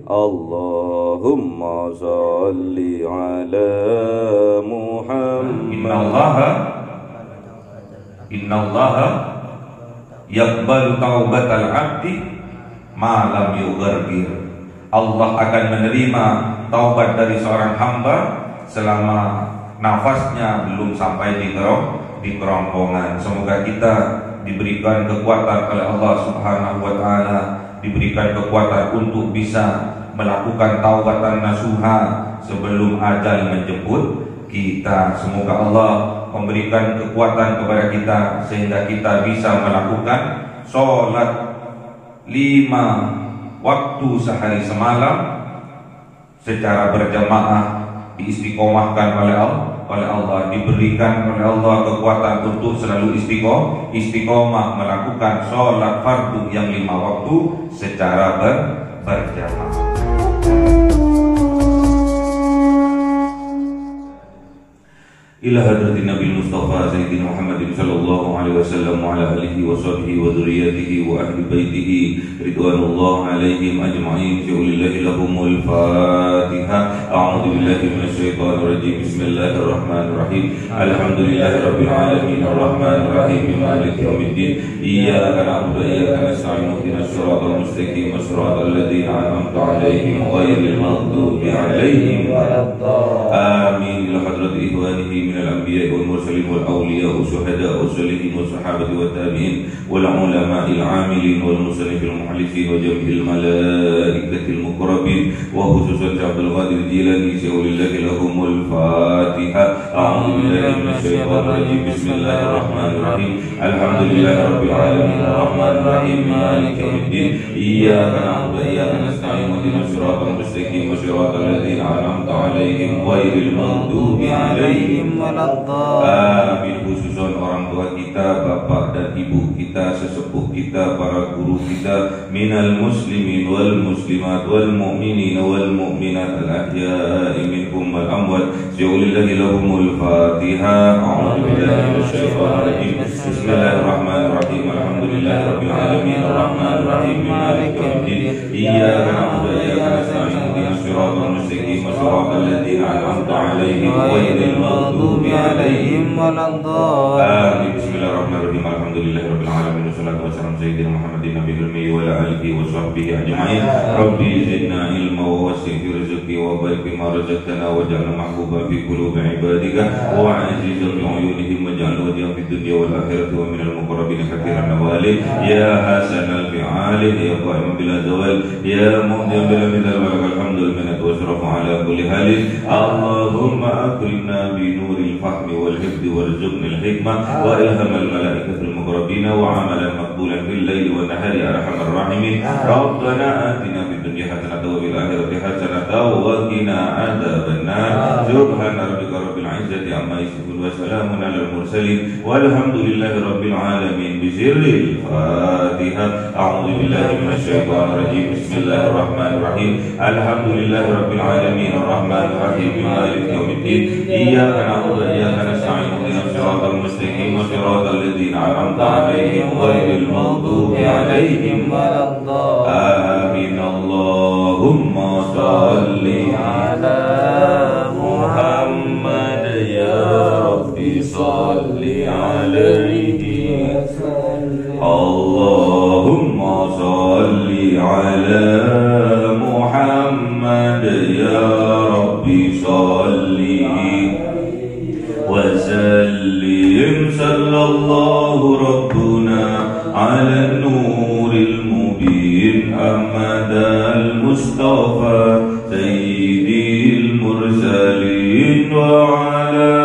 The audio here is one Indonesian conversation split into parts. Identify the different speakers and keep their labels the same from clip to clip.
Speaker 1: Allahumma salli ala Muhammad.
Speaker 2: Innallaha yaqbalu taubatal abdi ma lam yughargir. Allah akan menerima taubat dari seorang hamba selama nafasnya belum sampai di kerongkongan. Semoga kita diberikan kekuatan oleh Allah Subhanahu wa taala, diberikan kekuatan untuk bisa melakukan taubatan nasuha sebelum ajal menjemput kita. Semoga Allah memberikan kekuatan kepada kita sehingga kita bisa melakukan sholat 5 waktu sehari semalam secara berjamaah, diistiqomahkan oleh Allah, diberikan oleh Allah kekuatan untuk selalu istiqomah melakukan sholat fardu yang 5 waktu secara berjamaah. Ila hadratin Nabi Mustafa Sayyidina Muhammad sallallahu alaihi wasallam wa ala alihi wa sahbihi wa dzurriyyatihi wa ahli baitihi ridwanullah alaihim ajma'in. Lillahi lahumul Fatiha. A'udzu billahi minasyaitonir rajim. Bismillahirrahmanirrahim. Alhamdulillahirabbil alamin arrahmanir rahim maliki yaumiddin. Iyyaka na'budu wa iyyaka nasta'in. Ihdinas siratal mustaqim siratal ladzina an'amta 'alaihim ghairil maghdubi 'alaihim waladdallin. Amin. Ila hadrati ihwanihi minal anbiya'i wal mursalin wal awliya'i was syuhada'i was shalihin was sahabati wat tabi'in wal ulama'il 'amilin wal musannifil mu'allifin wa jami'il malaikatil muqarrabin wa khususan Abdul Qadir Jilani Syaikhul lahumul Fatiha. A'udzu billahi minasyaitonir rajim. Bismillahirrahmanirrahim. Alhamdulillahirabbil alamin arrahmanir rahim maliki yaumiddin. Iyyaka na'budu wa iyyaka nasta'in. Ihdinas siratal mustaqim siratal ladzina an'amta 'alaihim ghairil maghdubi 'alaihim waladdallin. Amin. Khususan orang tua kita, bapak dan ibu kita, sesepuh kita, para guru kita, minal muslimin wal muslimat wal mu'minin wal mu'minat al ahya'i minhum wal amwat. Syaikhul lahumul Fatiha. A'udzu billahi minasyaitonir rajim. Bismillahirrahmanirrahim. Alhamdulillahirabbil alamin arrahmanir rahim maliki yaumiddin. Iyyaka na'budu wa iyyaka nasta'in. Ihdinas siratal mustaqim siratal ladzina an'amta 'alaihim ghairil maghdubi 'alaihim waladdallin. Amin. Bismillahirrahmanirrahim. Alhamdulillahirabbil alamin wassalatu wassalamu ala sayyidina Muhammadin nabiyil ummi wa ala alihi wa sahbihi ajma'in. Rabbi zidna ilma wa wasi' fi rizqi wa barik bima razaqtana waj'alna mahbuba fi qulubi ibadika wa 'azizan bi 'uyunihim waj'al wajhahu fid dunya wal akhirati wa minal muqarrabin kathiran nawali ya hasanal fi'ali ya qa'iman bila zawal ya mu'tiyan bila mithal walakal hamdul minat wa syarafu ala kulli halin. Allahumma akrimna bi nuril fahmi wal hifdi warzuqna al hikmah wa ilhamal malaikatil muqarrabin wa amalan maqbulan fil laili wan nahari arhamar rahimin. Rabbana atina fid dunya hasanatan wa fil akhirati hasanatan wa qina adzabannar. Subhana rabbika rabbil izzati amma yasifun wa salamun alal mursalin walhamdulillahi rabbil alamin. Bisirril Fatiha. A'udzu billahi minasyaitonir rajim. Bismillahirrahmanirrahim. Alhamdulillahi rabbil alamin arrahmanir rahim maliki yaumiddin. Iyyaka na'budu wa iyyaka nasta'in. Ihdinas siratal mustaqim siratal ladzina an'amta 'alaihim ghairil maghdubi 'alaihim waladdallin. Amin. Allahumma shalli ala Muhammad ya Rabbi shalli alaihi. Allahumma shalli ala Muhammad ya Rabbi shalli wa sallim. Sallallahu rabbuna ala nuril mubin Ahmad al-Mustafa sayyidil mursalin wa ala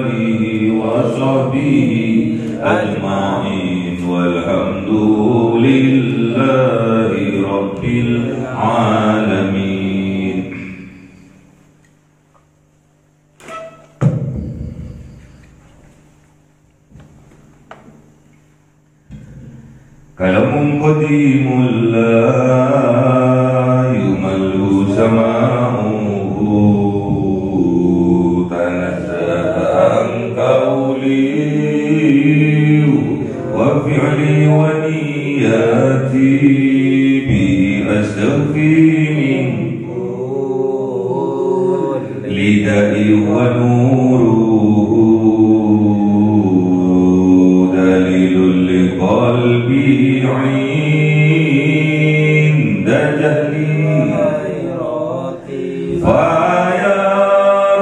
Speaker 2: alihi wa sahbihi ajma'in walhamdulillahi rabbil alamin. Kalamun qadimul la yumallu sama'uhu tanazzaha an qawli wa fi'li wa niyati bi astaghfir ridai wa nuruhu dalilul liqalbi inda jahli fa ya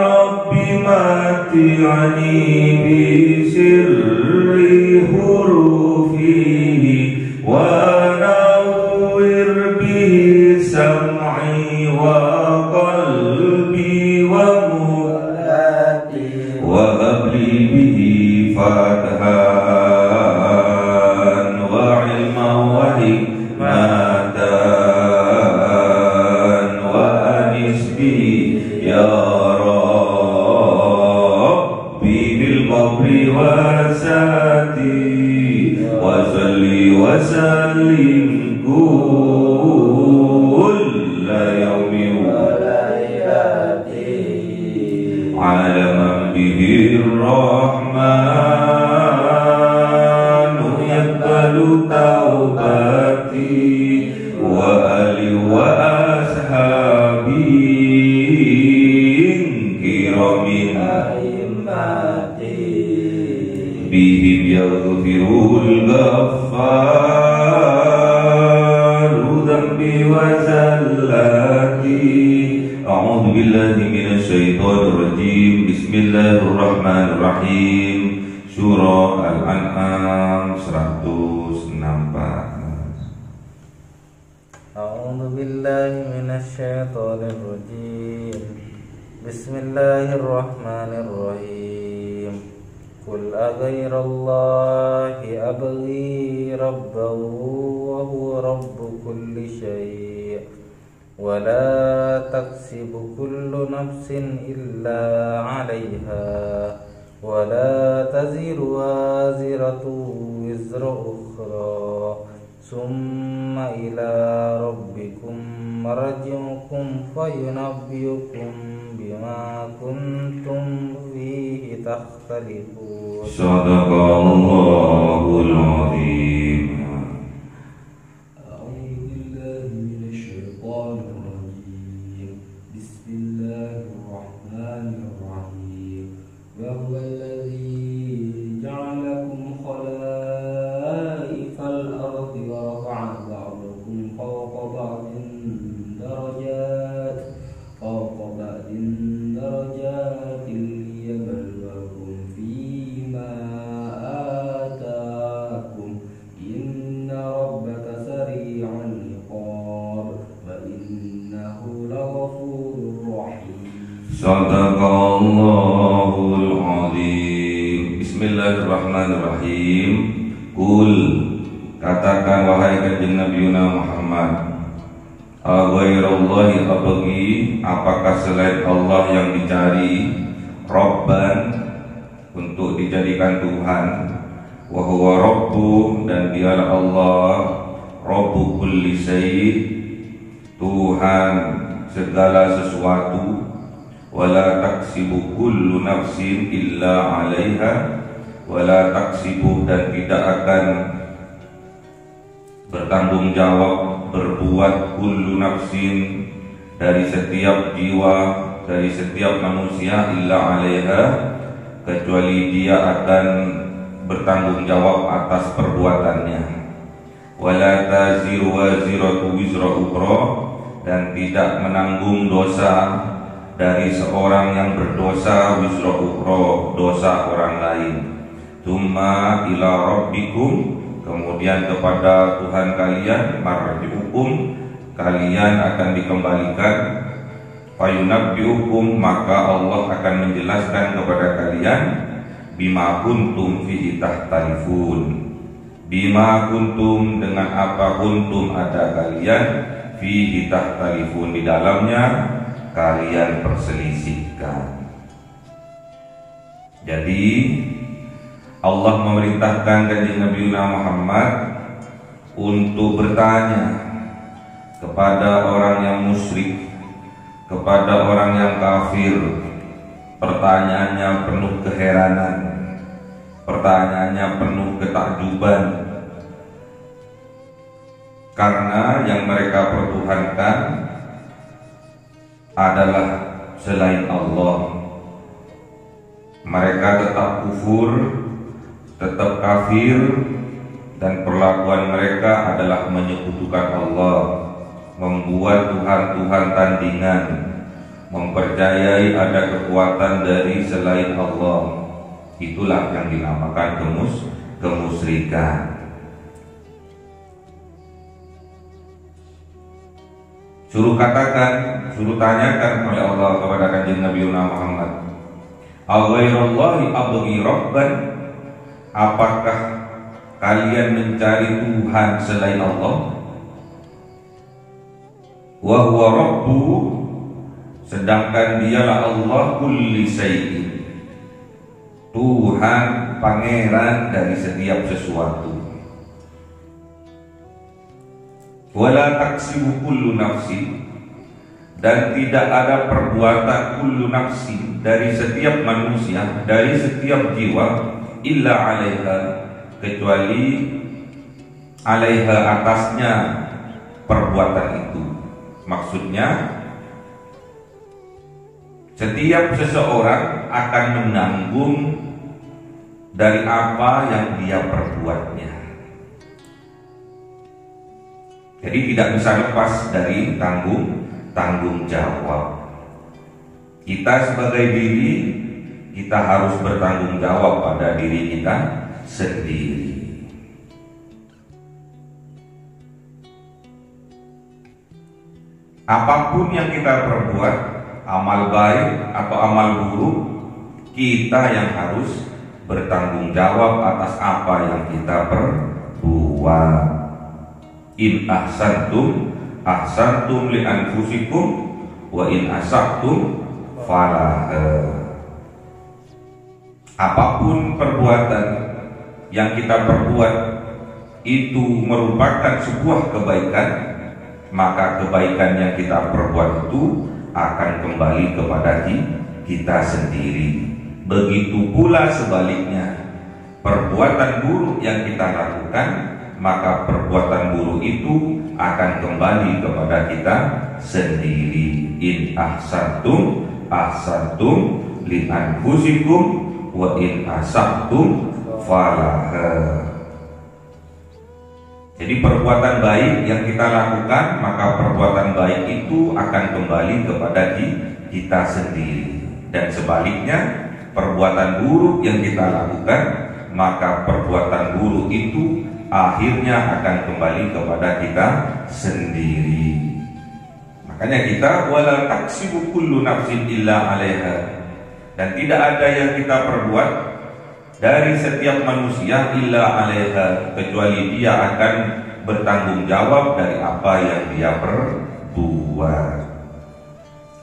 Speaker 2: rabbi mati'ani bi sirri hurufihi wa nawwir bihi sam'i wa qalbi wa mulati wa habli bihi fathan wa ilma wa hikmatan wa anis bihi ya rabbi bil qabri wa sati wa salli wa sallim kulla yawmi wa laylati ala man bihi rahmanu yaqbalu taubati wa ali wa ashabi kiramin bihim yaghfirul ghaffaru dhanbi wa zallati. A'udzu billahi minasy syaithanir rajim. Bismillahirrahmanirrahim. Surah Al-An'am 164.
Speaker 3: A'udzu billahi minasy syaithanir rajim. Bismillahirrahmanirrahim. Qul aghairallahi abghi rabban wa huwa rabbu kulli syai' wa la taksibu kullu nafsin illa 'alayha wa la taziru waziratun wizra ukhra summa ila rabbikum marji'ukum fayunabbi'ukum bima kuntum fihi takhtalifun.
Speaker 2: Sadaqallahul azim.
Speaker 4: A'udzu billahi minasy syaithanir rajim. Bismillahirrahmanirrahim. Wa huwa alladzi ja'alakum khalaifal ardi wa rafa'a ba'dakum fawqa ba'din darajat liyabluwakum fima ataakum inna rabbaka sari'ul iqab wa innahu laghafurur rahim.
Speaker 2: Sadaqallahul azim. Bismillahirrahmanirrahim. Qul, katakan wahai kanjeng Nabi Muhammad, aghairallahi abghi, apakah selain Allah yang dicari, Rabban, untuk dijadikan Tuhan, wa huwa Rabbu, dan dialah Allah Rabbu kulli syai', Tuhan segala sesuatu, wala taksibu kullu nafsin illa 'alaiha, wala taksibu, dan tidak akan bertanggung jawab berbuat kullu nafsin, dari setiap jiwa, dari setiap manusia, illa 'alaiha, kecuali dia akan bertanggung jawab atas perbuatannya. Wala taziru waziratu wizra ukhra, dan tidak menanggung dosa dari seorang yang berdosa, wizra ukhra, dosa orang lain. Tsumma ila rabbikum, kemudian kepada Tuhan kalian, marji'ukum, kalian akan dikembalikan, fayunabbi'ukum, maka Allah akan menjelaskan kepada kalian, bima kuntum fihi tahtalifun, bima kuntum, dengan apa kuntum ada kalian, fihi tahtalifun, di dalamnya kalian perselisihkan. Jadi Allah memerintahkan kanjeng Nabi Muhammad untuk bertanya kepada orang yang musyrik, kepada orang yang kafir. Pertanyaannya penuh keheranan, pertanyaannya penuh ketakjuban, karena yang mereka pertuhankan adalah selain Allah, mereka tetap kufur, tetap kafir, dan perlakuan mereka adalah menyekutukan Allah, membuat Tuhan-Tuhan tandingan, mempercayai ada kekuatan dari selain Allah. Itulah yang dinamakan kemusyrikan. Suruh tanyakan oleh Allah kepada kanjeng Nabi Muhammad, "Aghairallahi abghi rabban?" Apakah kalian mencari Tuhan selain Allah? Wa huwa rabbu, sedangkan dialah Allah kulli syai'in, Tuhan, pangeran dari setiap sesuatu. Wala taksibu kullu nafsi, dan tidak ada perbuatan kullu nafsi dari setiap manusia, dari setiap jiwa, illa alaiha, kecuali alaiha, atasnya perbuatan itu. Maksudnya setiap seseorang akan menanggung dari apa yang dia perbuatnya. Jadi tidak bisa lepas dari tanggung jawab. Kita sebagai diri, kita harus bertanggung jawab pada diri kita sendiri. Apapun yang kita perbuat, amal baik atau amal buruk, kita yang harus bertanggung jawab atas apa yang kita perbuat. In ahsantum ahsantum li anfusikum wa in asa'tum falaha. Apapun perbuatan yang kita perbuat itu merupakan sebuah kebaikan, maka kebaikan yang kita perbuat itu akan kembali kepada kita sendiri. Begitu pula sebaliknya, perbuatan buruk yang kita lakukan, maka perbuatan buruk itu akan kembali kepada kita sendiri. In ahsantum ahsantum li anfusikum wa in asa'tum falaha. Jadi perbuatan baik yang kita lakukan, maka perbuatan baik itu akan kembali kepada kita sendiri. Dan sebaliknya, perbuatan buruk yang kita lakukan, maka perbuatan buruk itu akhirnya akan kembali kepada kita sendiri. Makanya kita wala taksibu kullu nafsin illa 'alaiha, dan tidak ada yang kita perbuat dari setiap manusia illa 'alaiha, kecuali dia akan bertanggung jawab dari apa yang dia perbuat.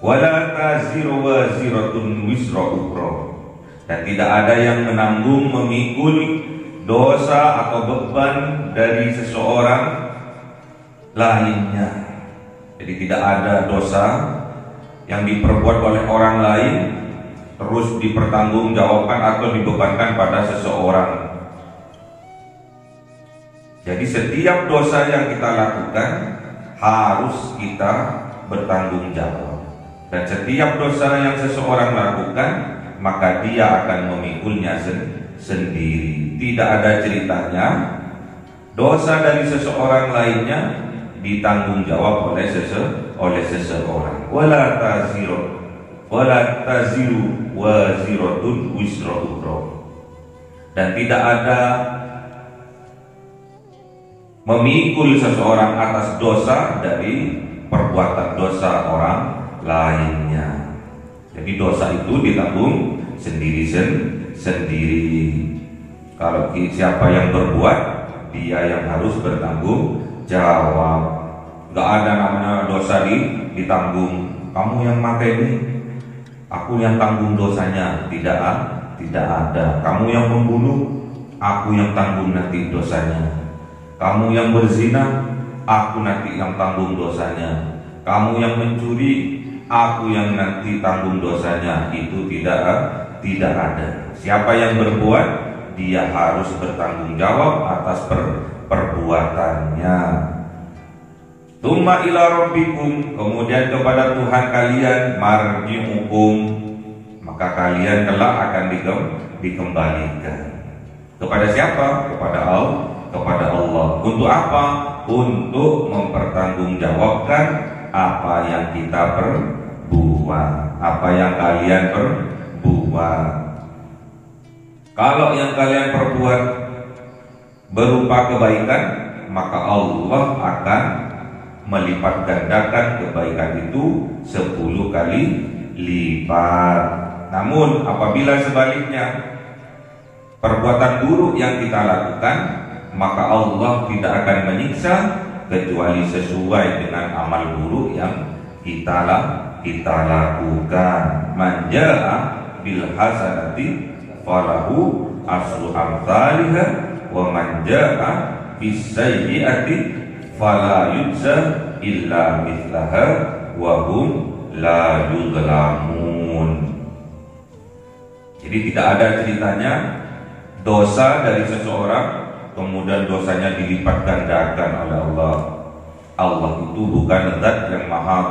Speaker 2: Wala taziru waziratun wisra ukhra, dan tidak ada yang menanggung, memikul dosa atau beban dari seseorang lainnya. Jadi tidak ada dosa yang diperbuat oleh orang lain terus dipertanggungjawabkan atau dibebankan pada seseorang. Jadi setiap dosa yang kita lakukan harus kita bertanggung jawab, dan setiap dosa yang seseorang lakukan maka dia akan memikulnya sendiri. Tidak ada ceritanya dosa dari seseorang lainnya ditanggung jawab oleh seseorang. Wala taziru waziratun wisra ukhra, dan tidak ada memikul seseorang atas dosa dari perbuatan dosa orang lainnya. Jadi dosa itu ditanggung sendiri. Kalau siapa yang berbuat, dia yang harus bertanggung jawab. Gak ada namanya dosa ditanggung. Kamu yang mateni, aku yang tanggung dosanya. Tidak ada. Kamu yang membunuh, aku yang tanggung nanti dosanya. Kamu yang berzina, aku nanti yang tanggung dosanya. Kamu yang mencuri, aku yang nanti tanggung dosanya. Itu tidak ada. Siapa yang berbuat, dia harus bertanggung jawab atas perbuatannya. Tsumma ila rabbikum, kemudian kepada Tuhan kalian, marji'ukum, maka kalian kelak akan dikembalikan. Kepada siapa? Kepada Allah. Untuk apa? Untuk mempertanggungjawabkan apa yang kita perbuat, apa yang kalian perbuat. Kalau yang kalian perbuat berupa kebaikan, maka Allah akan melipat gandakan kebaikan itu 10 kali lipat. Namun apabila sebaliknya, perbuatan buruk yang kita lakukan, maka Allah tidak akan menyiksa kecuali sesuai dengan amal buruk yang kita lakukan. Man jaa bil hasanati falahu asru amsalha wa man jaa bis sayyi'ati fala yujza illa mithlaha wa hum la yuzlamun. Jadi tidak ada ceritanya dosa dari seseorang kemudian dosanya dilipat gandakan oleh Allah. Allah itu bukan zat yang maha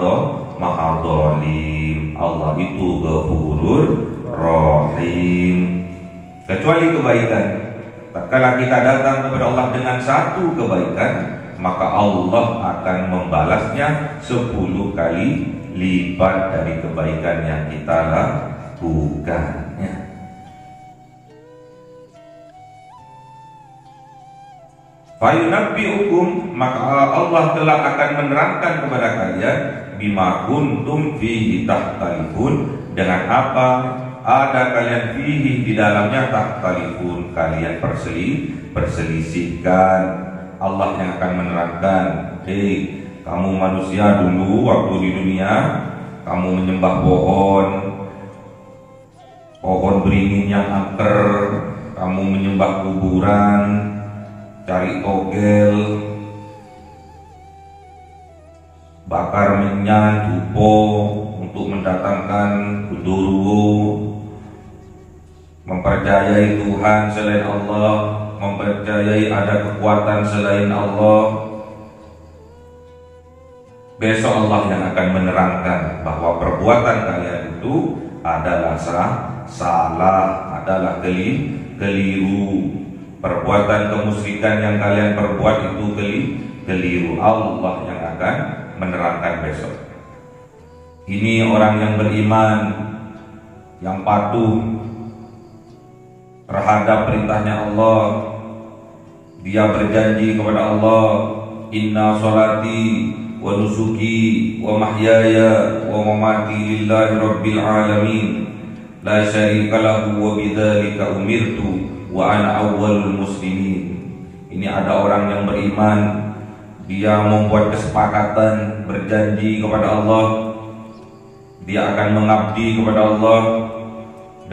Speaker 2: zalim. Allah itu Ghafurur Rahim. Kecuali kebaikan. Tatkala kita datang kepada Allah dengan satu kebaikan, maka Allah akan membalasnya 10 kali lipat dari kebaikan yang kita lakukan. Fayunabbi'ukum, maka Allah telah akan menerangkan kepada kalian bima kuntum fihi tahtalifun, dengan apa ada kalian fihi di dalamnya tahtalifun, kalian perselisihkan. Allah yang akan menerangkan, hei kamu manusia dulu waktu di dunia kamu menyembah pohon beringin yang angker, kamu menyembah kuburan, cari togel, bakar minyak, dupo untuk mendatangkan gundurwo, mempercayai Tuhan selain Allah, mempercayai ada kekuatan selain Allah. Besok Allah yang akan menerangkan bahwa perbuatan kalian itu adalah salah, adalah keliru. Perbuatan kemusyrikan yang kalian perbuat itu keliru. Allah yang akan menerangkan besok. Ini orang yang beriman, yang patuh terhadap perintahnya Allah. Dia berjanji kepada Allah, inna sholati wa nusuki wa mahyaya wa mamati lillahi rabbil alamin la syarika lahu wa bidzalika umirtu wa ana awwalul muslimin. Ini ada orang yang beriman, dia membuat kesepakatan, berjanji kepada Allah, dia akan mengabdi kepada Allah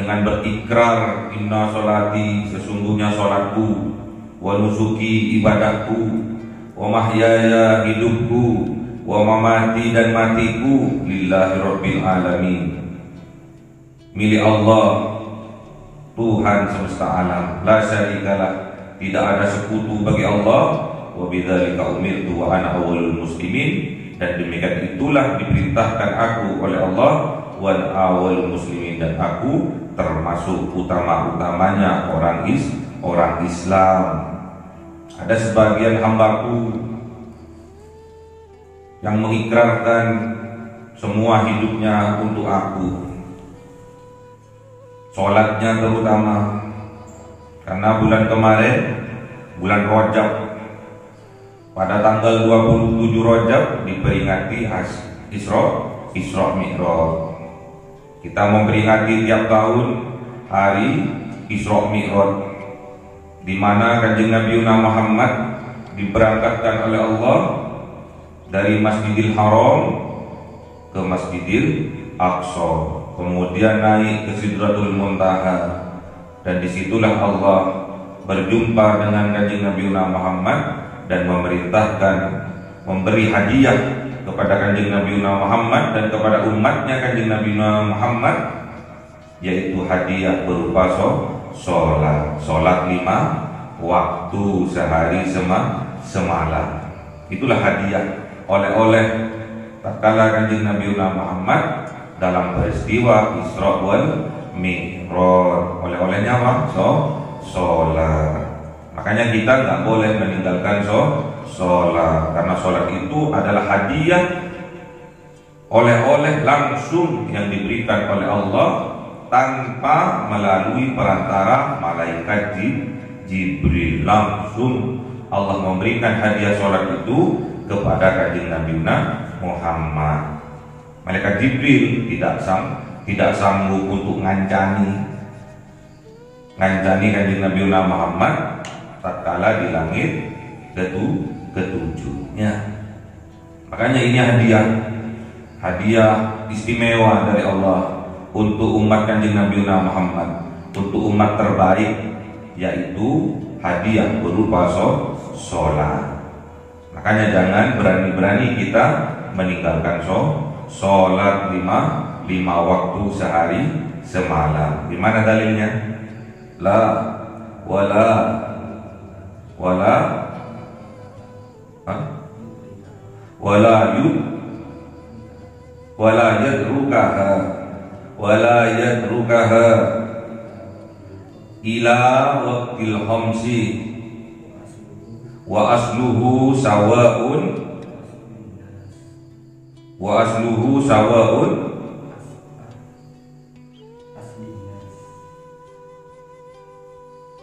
Speaker 2: dengan berikrar, inna sholati, sesungguhnya sholatku, wa nusuki, ibadahku, wa mahyaya, hidupku, wa mamati, dan matiku, lillahi rabbil alamin, milik Allah, Tuhan semesta alam, la syarikalah, tidak ada sekutu bagi Allah, wa bidzalika umirtu wa ana awwalul muslimin, dan demikian itulah diperintahkan aku oleh Allah, wa ana awwalul muslimin, dan aku termasuk utama-utamanya orang Islam. Ada sebagian hambaku yang mengikrarkan semua hidupnya untuk aku, sholatnya terutama, karena bulan kemarin, bulan Rajab, pada tanggal 27 Rajab diperingati Isra Mi'raj. Kita memperingati tiap tahun hari Isra Mi'raj, di mana Kanjeng Nabi Muhammad diberangkatkan oleh Allah dari Masjidil Haram ke Masjidil Aqsa, kemudian naik ke Sidratul Muntaha, dan disitulah Allah berjumpa dengan Kanjeng Nabi Muhammad dan memerintahkan memberi hadiah kepada Kanjeng Nabi Muhammad dan kepada umatnya Kanjeng Nabi Muhammad, yaitu hadiah berupa sholat 5 waktu sehari semalam. Itulah hadiah oleh-oleh tatkala Kanjeng Nabi Muhammad dalam peristiwa Isra wal Mi'raj. Oleh-olehnya apa? Sholat. Makanya kita nggak boleh meninggalkan sholat, karena sholat itu adalah hadiah, oleh-oleh langsung yang diberikan oleh Allah tanpa melalui perantara malaikat Jibril. Langsung Allah memberikan hadiah sholat itu kepada Kanjeng Nabi Muhammad. Malaikat Jibril tidak sanggup untuk ngancani Kanjeng Nabi Muhammad tatkala di langit ketujuhnya. Makanya ini hadiah istimewa dari Allah untuk umat Kanjeng Nabi Muhammad, untuk umat terbaik, yaitu hadiah berupa sholat. Makanya jangan berani-berani kita meninggalkan sholat lima waktu sehari semalam. Di mana dalilnya? La yadrukaha ila waqtil khamsi wa asluhu sawa'un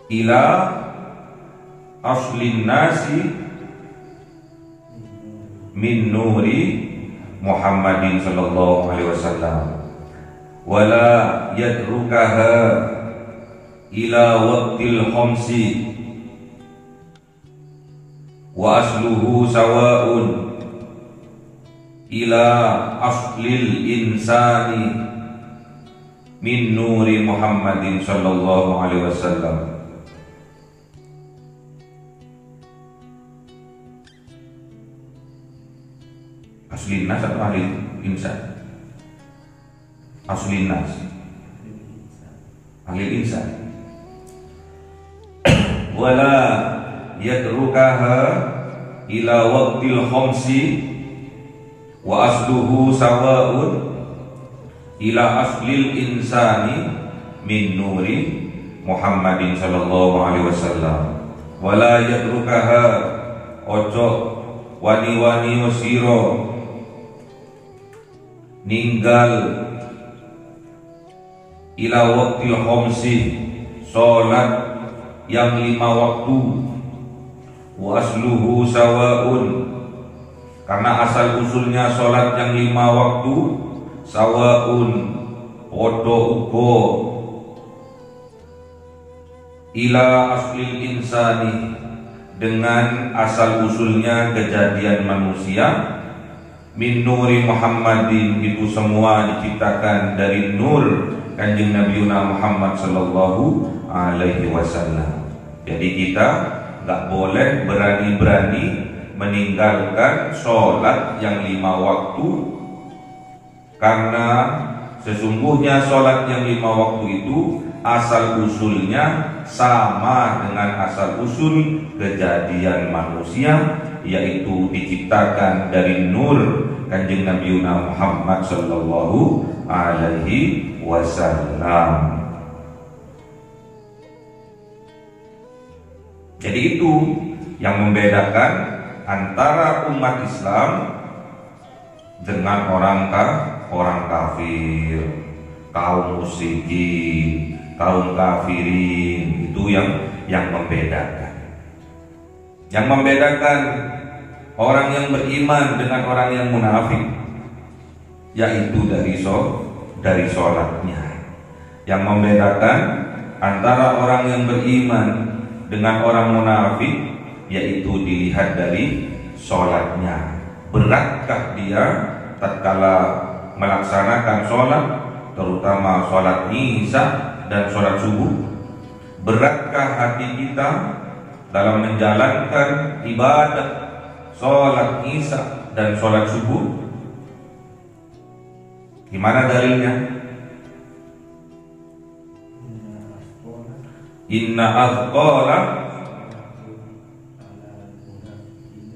Speaker 2: ila aslin nasi min nuri Muhammadin sallallahu alaihi wasallam, wala yadrukaha ila waqtil khamsi wa asluhu sawa'un ila aslil insani min nuri Muhammadin sallallahu alaihi wasallam. Aslin nas atau ahlil insan? Aslin nas, ahlil insan. Wala yadrukaha ila waqtil khamsi wa asluhu sawa'un ila aslil insani min nuri Muhammadin sallallahu alaihi wasallam. Wala yadrukaha ojo wani-wani siro ninggal ila waqtil khamsi, sholat yang 5 waktu, wa asluhu sawa'un, karena asal usulnya sholat yang 5 waktu, sawa'un podo ugo, ila aslil insani, dengan asal usulnya kejadian manusia, min nuri Muhammadin, itu semua diciptakan dari nur Kanjeng Nabi Muhammad sallallahu alaihi wasallam. Jadi kita nggak boleh berani-berani meninggalkan sholat yang 5 waktu, karena sesungguhnya sholat yang 5 waktu itu asal usulnya sama dengan asal usul kejadian manusia, yaitu diciptakan dari nur Kanjeng Nabi Muhammad sallallahu alaihi wasallam. Jadi itu yang membedakan antara umat Islam dengan orang kafir, kaum musyrikin, kaum kafirin. Itu yang membedakan. Yang membedakan orang yang beriman dengan orang yang munafik, yaitu dari sholatnya. Yang membedakan antara orang yang beriman dengan orang munafik, yaitu dilihat dari sholatnya. Beratkah dia tatkala melaksanakan sholat, terutama sholat isya dan sholat subuh? Beratkah hati kita dalam menjalankan ibadah sholat isya dan sholat subuh? Gimana dalilnya? Inna azqala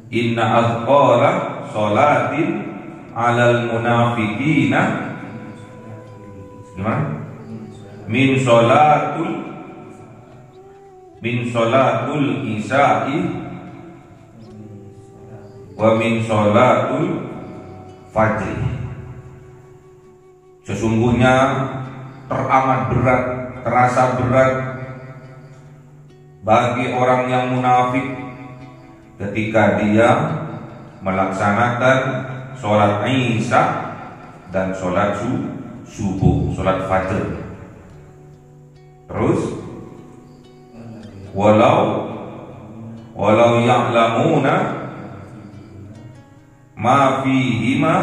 Speaker 2: Inna azqala sholatin 'alal munafiqina gimana? Min sholatul isya'i wa min sholatul fajri. Sesungguhnya teramat berat, terasa berat bagi orang yang munafik ketika dia melaksanakan sholat Isya dan sholat subuh, sholat fajr. Terus walau ya'lamuna ma fihima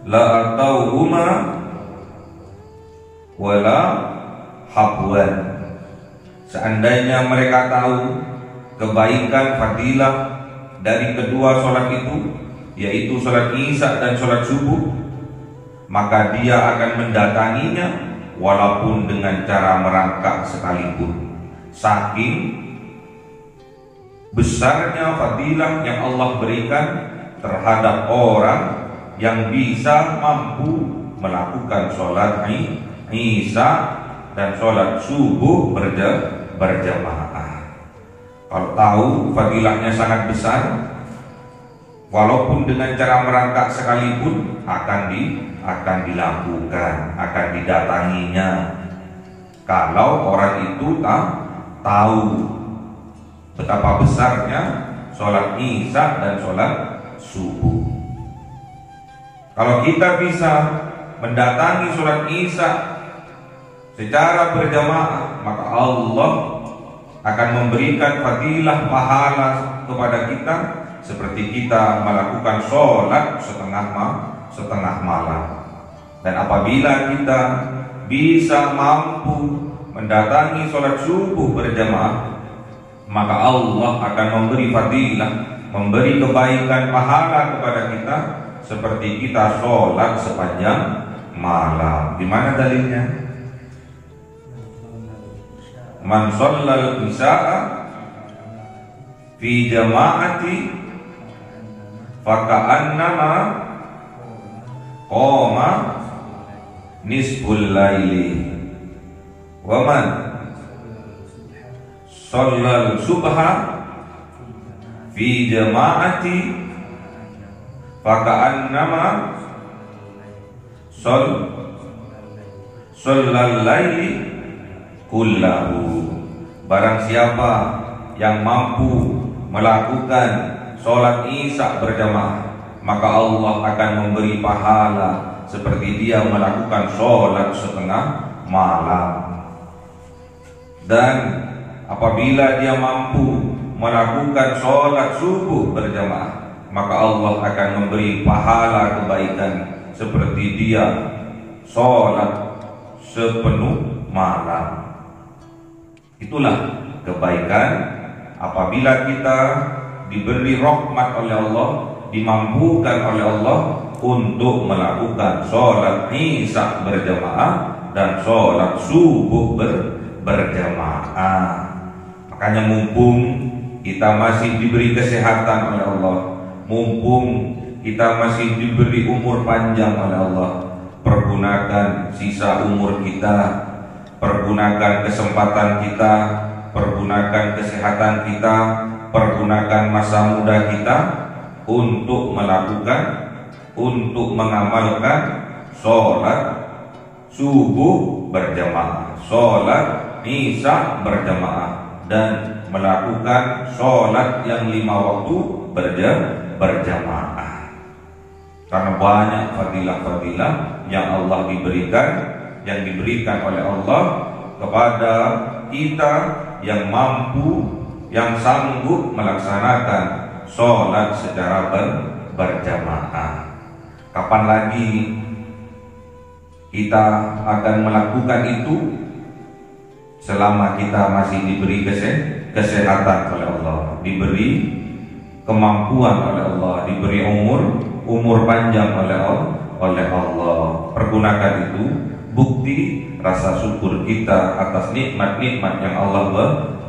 Speaker 2: la atauhuma wala habwan. Seandainya mereka tahu kebaikan fadilah dari kedua sholat itu, yaitu sholat Isya dan sholat subuh, maka dia akan mendatanginya walaupun dengan cara merangkak sekalipun. Saking besarnya fadilah yang Allah berikan terhadap orang yang bisa mampu melakukan sholat Isya dan sholat subuh berjamaah. Kalau tahu fadilahnya sangat besar, walaupun dengan cara merangkak sekalipun akan dilakukan, akan didatanginya. Kalau orang itu tahu betapa besarnya sholat Isya dan sholat subuh. Kalau kita bisa mendatangi sholat Isya secara berjamaah, maka Allah akan memberikan fadilah pahala kepada kita seperti kita melakukan sholat setengah malam. Dan apabila kita bisa mampu mendatangi sholat subuh berjamaah, maka Allah akan memberi fadilah, memberi kebaikan pahala kepada kita seperti kita sholat sepanjang malam. Di mana dalilnya? Man shallal isya'a fi jama'ati faka'annama qoma nisful laili wa man shallal subha fi jama'ati faka'annama shallal laili kullahu. Barang siapa yang mampu melakukan sholat Isya berjamaah, maka Allah akan memberi pahala seperti dia melakukan sholat setengah malam. Dan apabila dia mampu melakukan sholat subuh berjamaah, maka Allah akan memberi pahala kebaikan seperti dia sholat sepenuh malam. Itulah kebaikan apabila kita diberi rahmat oleh Allah, dimampukan oleh Allah untuk melakukan sholat Isya berjamaah dan sholat subuh berjamaah. Makanya mumpung kita masih diberi kesehatan oleh Allah, mumpung kita masih diberi umur panjang oleh Allah, pergunakan sisa umur kita, pergunakan kesempatan kita, pergunakan kesehatan kita, pergunakan masa muda kita untuk melakukan, untuk mengamalkan sholat subuh berjamaah, sholat Isya berjamaah, dan melakukan sholat yang 5 waktu berjamaah. Karena banyak fadilah-fadilah yang Allah yang diberikan oleh Allah kepada kita yang mampu, yang sanggup melaksanakan sholat secara berjamaah. Kapan lagi kita akan melakukan itu selama kita masih diberi kesehatan oleh Allah, diberi kemampuan oleh Allah, diberi umur panjang oleh Allah. Pergunakan itu, bukti rasa syukur kita atas nikmat-nikmat yang Allah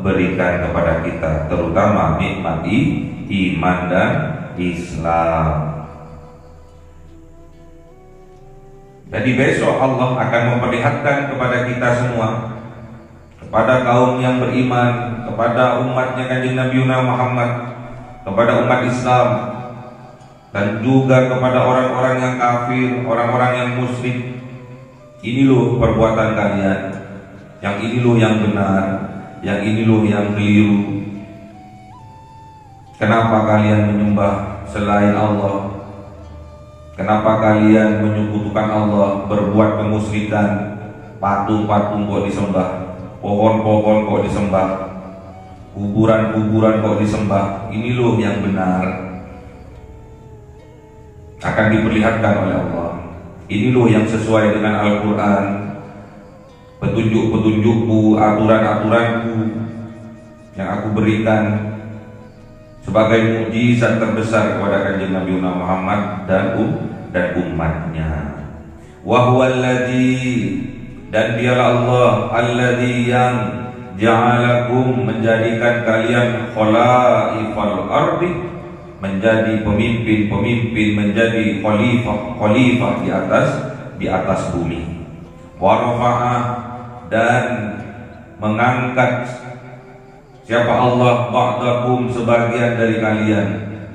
Speaker 2: berikan kepada kita, terutama nikmat iman dan Islam. Jadi besok Allah akan memperlihatkan kepada kita semua, kepada kaum yang beriman, kepada umatnya Kanjeng Nabi Muhammad, kepada umat Islam, dan juga kepada orang-orang yang kafir, orang-orang yang musyrik. Ini loh perbuatan kalian, yang ini loh yang benar, yang ini loh yang keliru. Kenapa kalian menyembah selain Allah? Kenapa kalian menyekutukan Allah, berbuat kemusyrikan? Patung-patung kok disembah, pohon-pohon kok disembah, kuburan-kuburan kok disembah. Ini loh yang benar, akan diperlihatkan oleh Allah. Ini loh yang sesuai dengan Al-Quran, petunjuk-petunjukku, aturan-aturanku yang aku berikan sebagai mukjizat terbesar kepada Kanjeng Nabi Muhammad dan umatnya. Wa huwallazi, dan dialah Allah alladzi yang ja'alakum, menjadikan kalian khalaifal ardi, menjadi pemimpin-pemimpin, menjadi khalifah di atas bumi. Wa rafa'ah, dan mengangkat siapa Allah ba'dakum, sebagian dari kalian,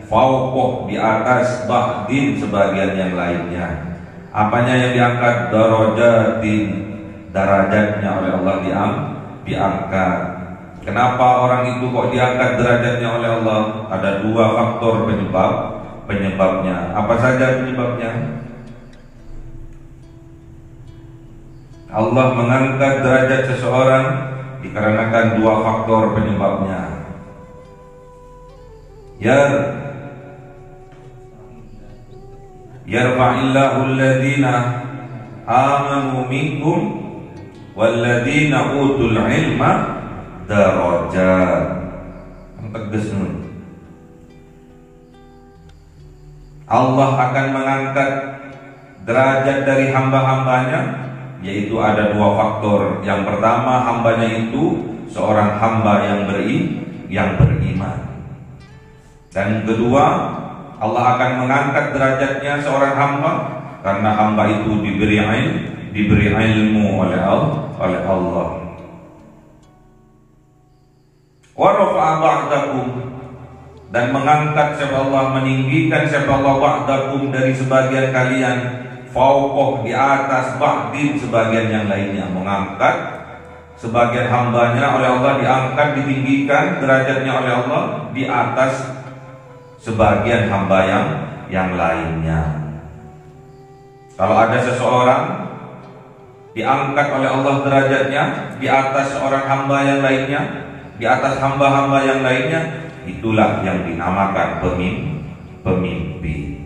Speaker 2: fauqah, di atas, ba'din, sebagian yang lainnya. Apanya yang diangkat? Darajatin, derajatnya oleh Allah diangkat. Kenapa orang itu kok diangkat derajatnya oleh Allah? Ada dua faktor penyebabnya. Apa saja penyebabnya? Allah mengangkat derajat seseorang dikarenakan dua faktor penyebabnya. Yarfa'illahu alladhina amanu minkum walladhina utul ilma darajat. Tegas nun. Allah akan mengangkat derajat dari hamba-hambanya, yaitu ada dua faktor. Yang pertama, hambanya itu seorang hamba yang beriman. Dan kedua, Allah akan mengangkat derajatnya seorang hamba karena hamba itu diberi ilmu oleh Allah. Wa rafa'a ba'dakum, dan mengangkat siapa Allah, meninggikan siapa Allah ba'dakum, dari sebagian kalian, fauqah, di atas, ba'din, sebagian yang lainnya. Mengangkat sebagian hambanya oleh Allah, diangkat, ditinggikan derajatnya oleh Allah di atas sebagian hamba yang lainnya. Kalau ada seseorang diangkat oleh Allah derajatnya di atas seorang hamba yang lainnya, di atas hamba-hamba yang lainnya, itulah yang dinamakan pemimpin.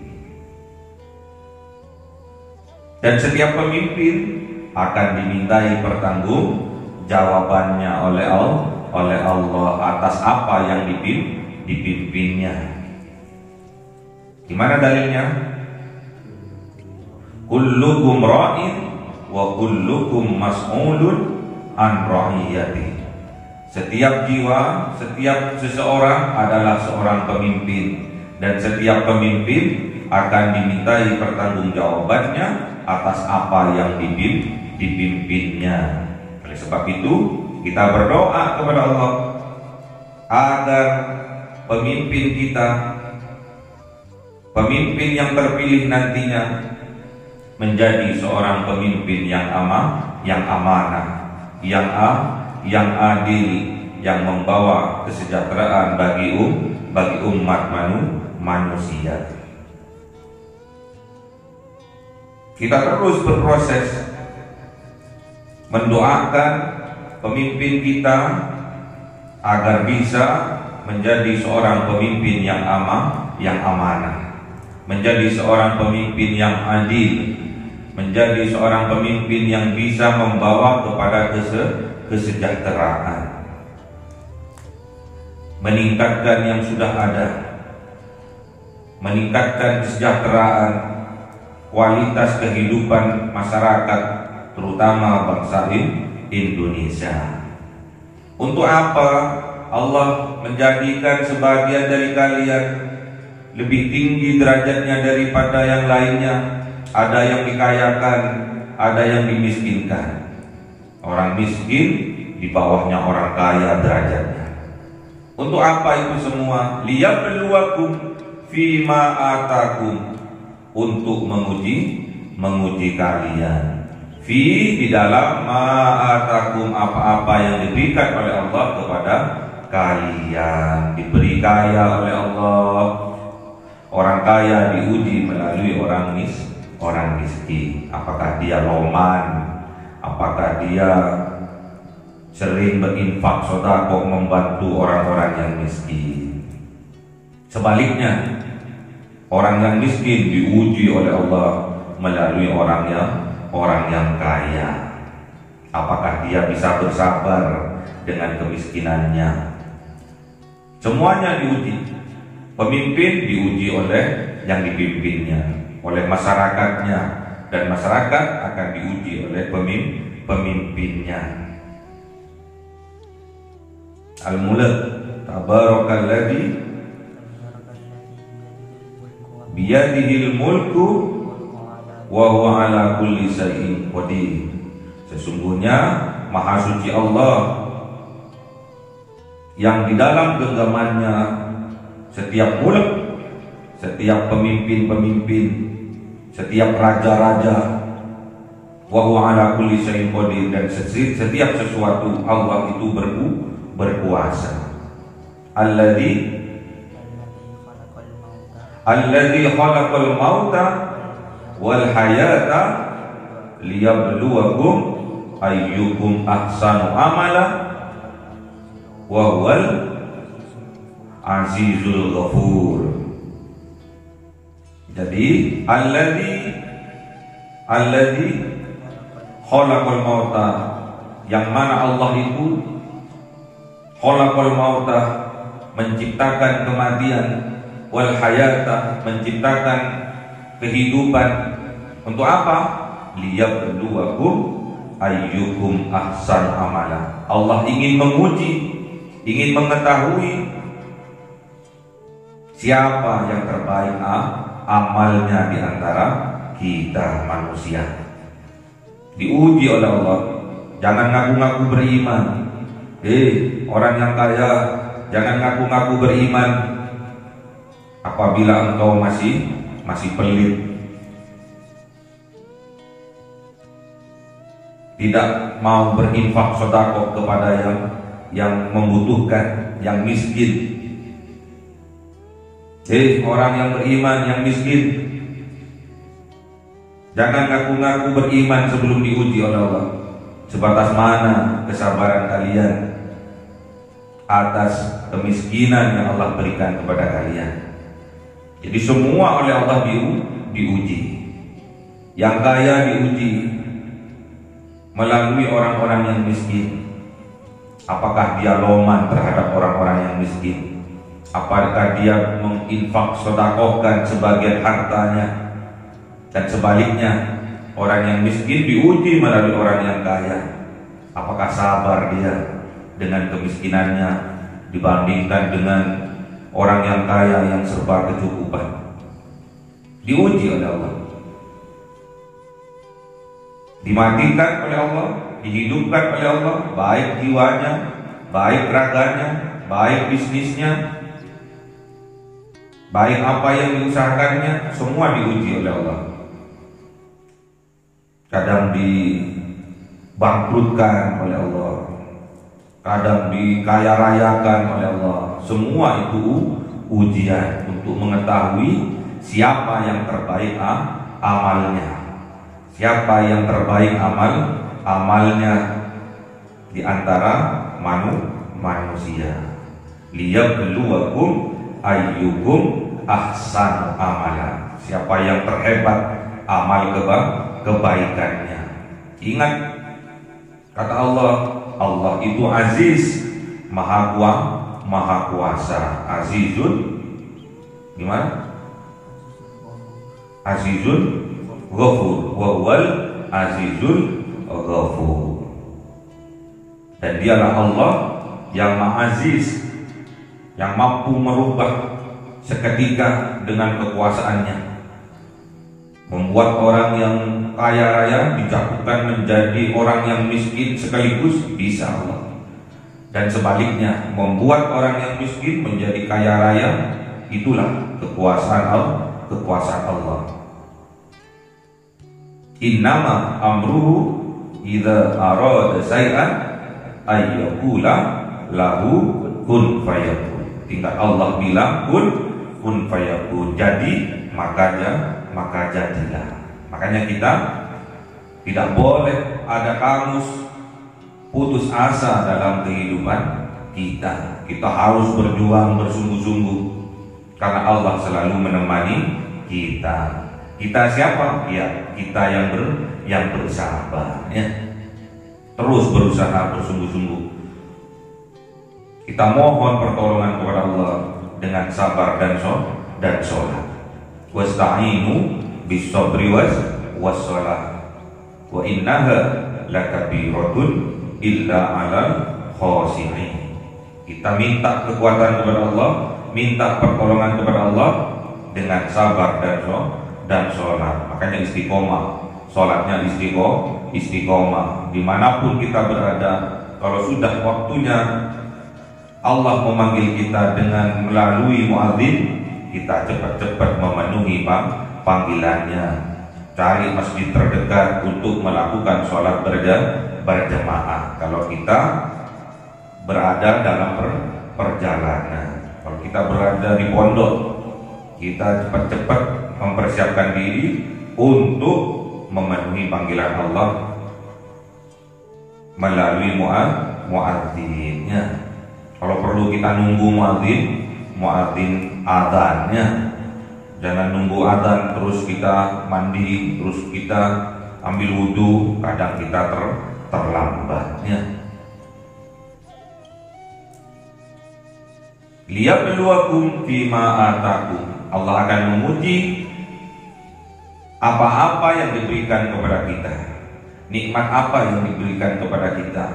Speaker 2: Dan setiap pemimpin akan dimintai pertanggungjawabannya oleh Allah atas apa yang dipimpinnya. Gimana dalilnya? Kullukum ra'in wa kullukum mas'ulun an ra'iyati. Setiap jiwa, setiap seseorang adalah seorang pemimpin, dan setiap pemimpin akan dimintai pertanggungjawabannya atas apa yang dipimpinnya. Oleh sebab itu, kita berdoa kepada Allah agar pemimpin kita, pemimpin yang terpilih nantinya, menjadi seorang pemimpin yang amanah, yang adil, yang membawa kesejahteraan bagi umat manusia. Kita terus berproses mendoakan pemimpin kita agar bisa menjadi seorang pemimpin yang amanah, menjadi seorang pemimpin yang adil, menjadi seorang pemimpin yang bisa membawa kepada kesejahteraan, meningkatkan yang sudah ada, meningkatkan kesejahteraan, kualitas kehidupan masyarakat, terutama bangsa Indonesia. Untuk apa Allah menjadikan sebagian dari kalian lebih tinggi derajatnya daripada yang lainnya? Ada yang dikayakan, ada yang dimiskinkan. Orang miskin di bawahnya orang kaya derajatnya. Untuk apa itu semua? Liyabluwakum fima atakum, untuk menguji kalian. Fi di dalam ma'atakum, apa-apa yang diberikan oleh Allah kepada kalian. Diberi kaya oleh Allah. Orang kaya diuji melalui orang miskin. Apakah dia loman? Apakah dia sering berinfak sedekah membantu orang-orang yang miskin? Sebaliknya, orang yang miskin diuji oleh Allah melalui orang yang kaya. Apakah dia bisa bersabar dengan kemiskinannya? Semuanya diuji. Pemimpin diuji oleh yang dipimpinnya, oleh masyarakatnya, dan masyarakat akan diuji oleh pemimpinnya. Al-Mulk, tabarakalladzi biyadihil mulku wa huwa ala kulli syai'in qadir. Sesungguhnya Maha Suci Allah yang di dalam genggamannya setiap mulk, setiap pemimpin-pemimpin, setiap raja-raja, wa huwa ala kulli syai'in qadir, dan setiap sesuatu Allah itu berkuasa. Alladzi khalaqal mauta wal hayata liyabluwakum ayyukum ahsanu amala wa huwal azizul ghafur. Jadi alladzi khalaqal mauta, yang mana Allah itu khalaqal mauta, menciptakan kematian, wal hayata, menciptakan kehidupan. Untuk apa? Liyabluwakum ayyukum ahsan amala. Allah ingin menguji, ingin mengetahui siapa yang terbaik amalnya di antara kita manusia. Diuji oleh Allah. Jangan ngaku-ngaku beriman. Orang yang kaya, jangan ngaku-ngaku beriman apabila engkau masih pelit, tidak mau berinfak sedekah kepada yang membutuhkan, yang miskin. Orang yang beriman, yang miskin, jangan ngaku-ngaku beriman sebelum diuji oleh Allah. Sebatas mana kesabaran kalian atas kemiskinan yang Allah berikan kepada kalian. Jadi semua oleh Allah diuji. Yang kaya diuji melalui orang-orang yang miskin. Apakah dia loman terhadap orang-orang yang miskin? Apakah dia menginfak sedekahkan sebagian hartanya? Dan sebaliknya, orang yang miskin diuji melalui orang yang kaya. Apakah sabar dia dengan kemiskinannya dibandingkan dengan orang yang kaya yang serba kecukupan? Diuji oleh Allah. Dimatikan oleh Allah, dihidupkan oleh Allah, baik jiwanya, baik raganya, baik bisnisnya, baik apa yang diusahakannya, semua diuji oleh Allah. Kadang dibangkrutkan oleh Allah, kadang dikaya rayakan oleh Allah. Semua itu ujian untuk mengetahui siapa yang terbaik amalnya, siapa yang terbaik amalnya di antara manusia. Liyabluwakum ayyukum ahsanu amala, siapa yang terhebat amal kebaikannya. Ingat kata Allah, Allah itu aziz, maha kuasa. Azizun gimana? Azizun ghafur, wa huwal azizul ghafur. Dan dialah Allah yang Maha Aziz, yang mampu merubah seketika dengan kekuasaannya, membuat orang yang kaya raya dijatuhkan menjadi orang yang miskin sekaligus, bisa Allah. Dan sebaliknya, membuat orang yang miskin menjadi kaya raya, itulah kekuasaan Allah. Innama amruhu idza arada syai'an ayyaqula lahu kun fayakun. Tinggal Allah bilang kun fayakun. Jadi maka jadilah. Makanya kita tidak boleh ada kamus putus asa dalam kehidupan kita. Kita harus berjuang bersungguh-sungguh karena Allah selalu menemani kita. Kita siapa? Ya, kita yang bersabar, ya. Terus berusaha bersungguh-sungguh. Kita mohon pertolongan kepada Allah dengan sabar dan sholat. Wasta'inu bis-sabri was-shalah. Wa innaha lakabiratun illa 'alal khashi'in. Kita minta kekuatan kepada Allah, minta pertolongan kepada Allah dengan sabar dan sholat. Makanya istiqomah, sholatnya istiqomah. Dimanapun kita berada, kalau sudah waktunya Allah memanggil kita dengan melalui muadzin, kita cepat-cepat memenuhi panggilannya. Cari masjid terdekat untuk melakukan sholat berjamaah. Kalau kita berada dalam perjalanan, kalau kita berada di pondok, kita cepat-cepat mempersiapkan diri untuk memenuhi panggilan Allah melalui muadzinnya. Kalau perlu kita nunggu muadzin adzannya. Jangan nunggu adzan terus kita mandi, terus kita ambil wudhu, kadang kita terlambatnya. Liyabluwakum fima atakum. Allah akan menguji apa-apa yang diberikan kepada kita, nikmat apa yang diberikan kepada kita.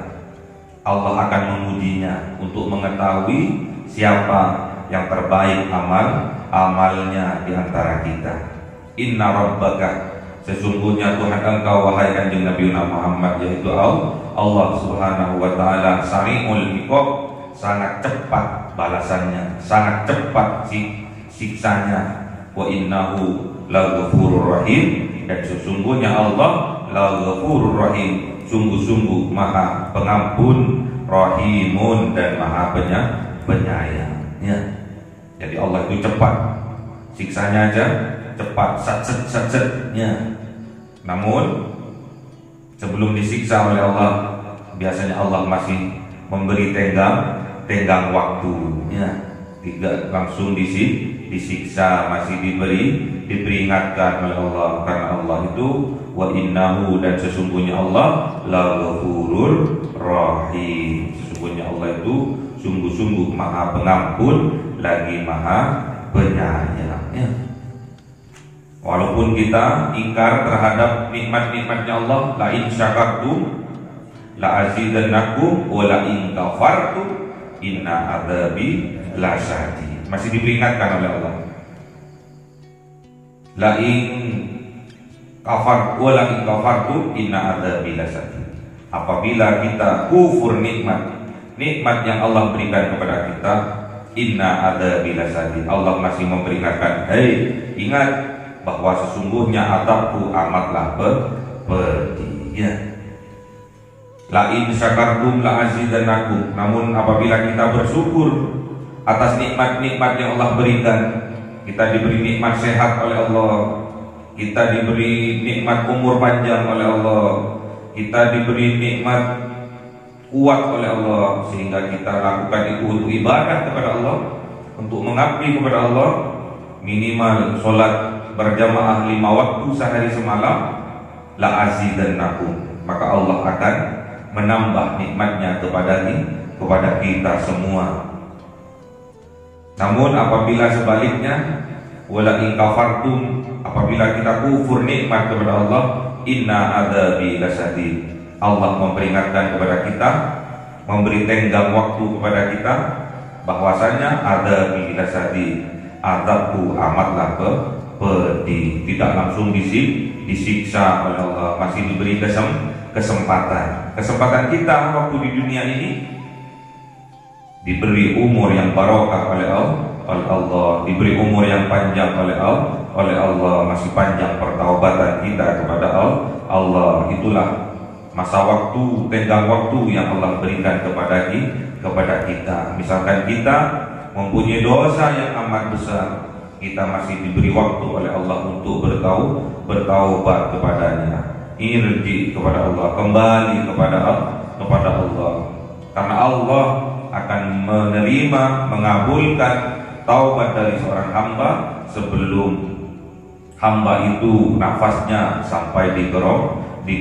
Speaker 2: Allah akan mengujinya untuk mengetahui siapa yang terbaik amalnya di antara kita. Inna rabbaka, sesungguhnya Tuhan engkau wahai kanjeng Nabi Muhammad, yaitu Allah Subhanahu wa taala, sari'ul iqab, sangat cepat balasannya, sangat cepat siksanya. Wa innahu laghafurur rahim, dan sesungguhnya Allah laghafurur rahim, sungguh-sungguh maha pengampun, rahimun, dan maha penyayangnya. Jadi Allah itu cepat, siksanya aja cepat, satsetnya. Namun sebelum disiksa oleh Allah, biasanya Allah masih memberi tenggang waktunya. Tidak langsung disiksa, masih diperingatkan oleh Allah. Karena Allah itu wa innahu, dan sesungguhnya Allah laghafurur rahim, sesungguhnya Allah itu sungguh-sungguh maha pengampun lagi maha penyayangnya. Walaupun kita ingkar terhadap nikmat-nikmatnya Allah, la in syakartum la azidannakum wa la in kafartum inna adzabi lasyadid. Masih diperingatkan oleh Allah. La in kafar wa la in kafartum inna adzabi lasyadid. Apabila kita kufur nikmat yang Allah berikan kepada kita, inna adzabi lasyadid, Allah masih memperingatkan, hei, ingat bahwa sesungguhnya azabku amatlah pedih. La in syakartum la azidannakum. Namun apabila kita bersyukur atas nikmat-nikmat yang Allah berikan, kita diberi nikmat sehat oleh Allah, kita diberi nikmat umur panjang oleh Allah, kita diberi nikmat kuat oleh Allah, sehingga kita lakukan itu untuk ibadah kepada Allah, untuk mengabdi kepada Allah, minimal sholat berjamaah 5 waktu sehari semalam, la azidannakum, maka Allah akan menambah nikmatnya kepada kita semua. Namun apabila sebaliknya, wala in kafartum, apabila kita kufur nikmat kepada Allah, inna adzabi lasyadid, Allah memperingatkan kepada kita memberi tenggang waktu kepada kita bahwasanya ada bila sadi adabku amatlah pedih, tidak langsung disiksa oleh Allah, masih diberi kesempatan kita waktu di dunia ini, diberi umur yang barokah oleh Allah, diberi umur yang panjang oleh Allah, masih panjang pertaubatan kita kepada Allah. Itulah masa waktu, tenggang waktu yang Allah berikan kepada kita. Misalkan kita mempunyai dosa yang amat besar, kita masih diberi waktu oleh Allah untuk bertaubat kepadanya, irji kepada Allah, kembali kepada Allah, karena Allah akan menerima, mengabulkan taubat dari seorang hamba sebelum hamba itu nafasnya sampai di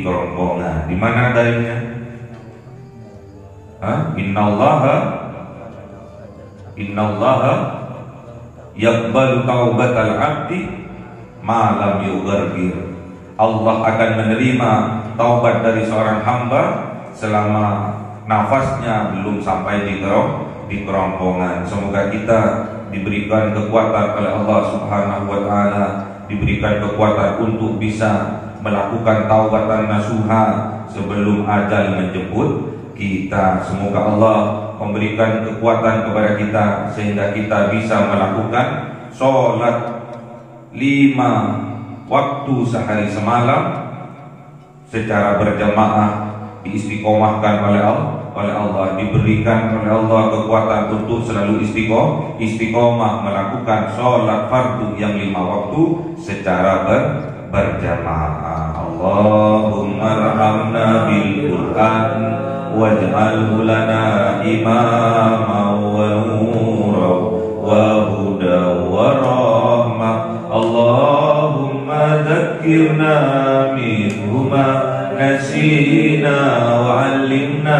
Speaker 2: kerongkongan. Di mana dalilnya? Innallaha yaqbalu taubatal abdi ma lam yughargir. Allah akan menerima taubat dari seorang hamba selama nafasnya belum sampai di kerongkongan. Semoga kita diberikan kekuatan oleh Allah Subhanahu wa taala, diberikan kekuatan untuk bisa melakukan taubatan nasuha sebelum ajal menjemput kita. Semoga Allah memberikan kekuatan kepada kita sehingga kita bisa melakukan sholat 5 waktu sehari semalam secara berjamaah, diistiqomahkan oleh Allah, diberikan oleh Allah kekuatan untuk selalu istiqomah melakukan sholat fardu yang 5 waktu secara berjamaah. Allahumma arhamna bil Qur'an waj'alhu lana imaman wa nura wa huda wa rahmah. Allahumma dhakkirna minhu ma nasina wa 'allimna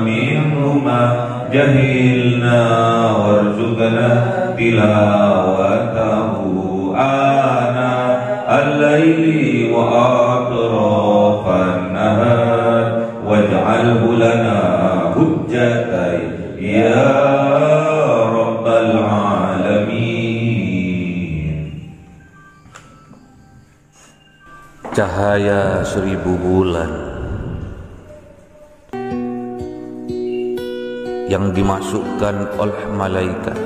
Speaker 2: minhu ma jahilna warzuqna tilawatahu ana al-laili wa atrafan nahar waj'alhu lana hujjatan ya rabbal alamin.
Speaker 1: Cahaya 1000 bulan yang dimasukkan oleh malaikat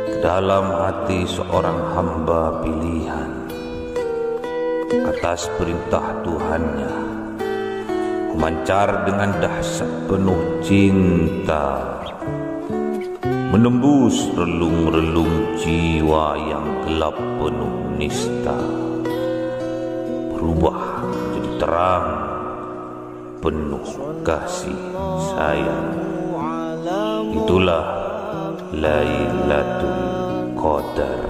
Speaker 1: ke dalam hati seorang hamba pilihan atas perintah Tuhannya, memancar dengan dahsyat penuh cinta, menembus relung-relung jiwa yang gelap penuh nista, berubah menjadi terang penuh kasih sayang. Itulah Lailatul Qadar.